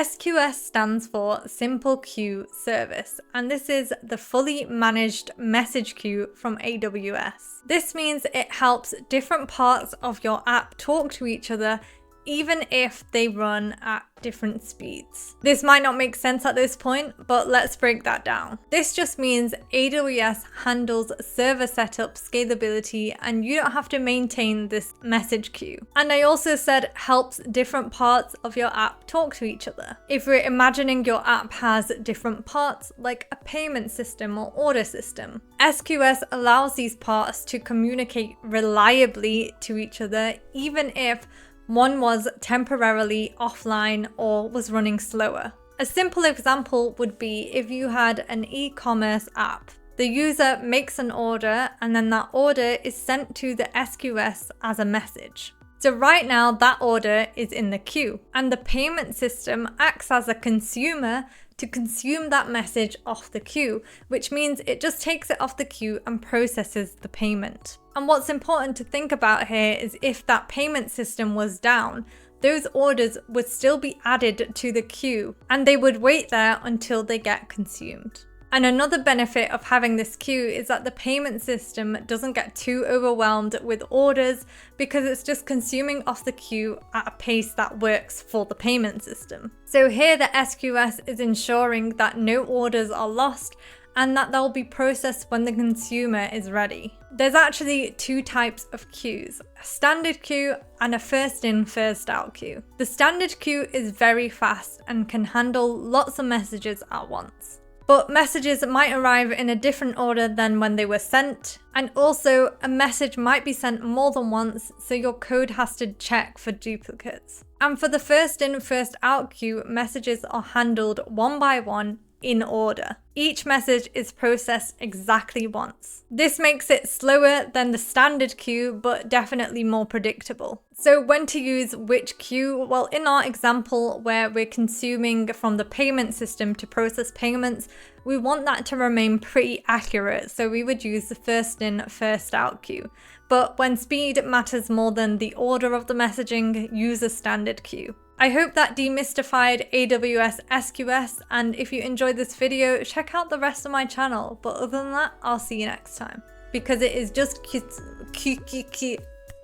SQS stands for Simple Queue Service, and this is the fully managed message queue from AWS. This means it helps different parts of your app talk to each other even if they run at different speeds. This might not make sense at this point, but let's break that down. This just means AWS handles server setup, scalability, and you don't have to maintain this message queue. And I also said helps different parts of your app talk to each other. If we're imagining your app has different parts, like a payment system or order system, SQS allows these parts to communicate reliably to each other, even if one was temporarily offline or was running slower. A simple example would be if you had an e-commerce app. The user makes an order and then that order is sent to the SQS as a message. So right now that order is in the queue and the payment system acts as a consumer to consume that message off the queue, which means it just takes it off the queue and processes the payment. And what's important to think about here is if that payment system was down, those orders would still be added to the queue and they would wait there until they get consumed. And another benefit of having this queue is that the payment system doesn't get too overwhelmed with orders because it's just consuming off the queue at a pace that works for the payment system. So here the SQS is ensuring that no orders are lost and that they'll be processed when the consumer is ready. There's actually two types of queues, a standard queue and a first in, first out queue. The standard queue is very fast and can handle lots of messages at once. But messages might arrive in a different order than when they were sent, and also a message might be sent more than once, so your code has to check for duplicates. And for the first in, first out queue, messages are handled one by one in order. Each message is processed exactly once. This makes it slower than the standard queue, but definitely more predictable. So when to use which queue? Well, in our example where we're consuming from the payment system to process payments, we want that to remain pretty accurate, so we would use the first in, first out queue. But when speed matters more than the order of the messaging, use a standard queue. I hope that demystified AWS SQS, and if you enjoyed this video, check out the rest of my channel. But other than that, I'll see you next time. Because it is just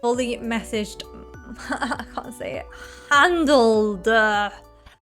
fully messaged, I can't say it, handled.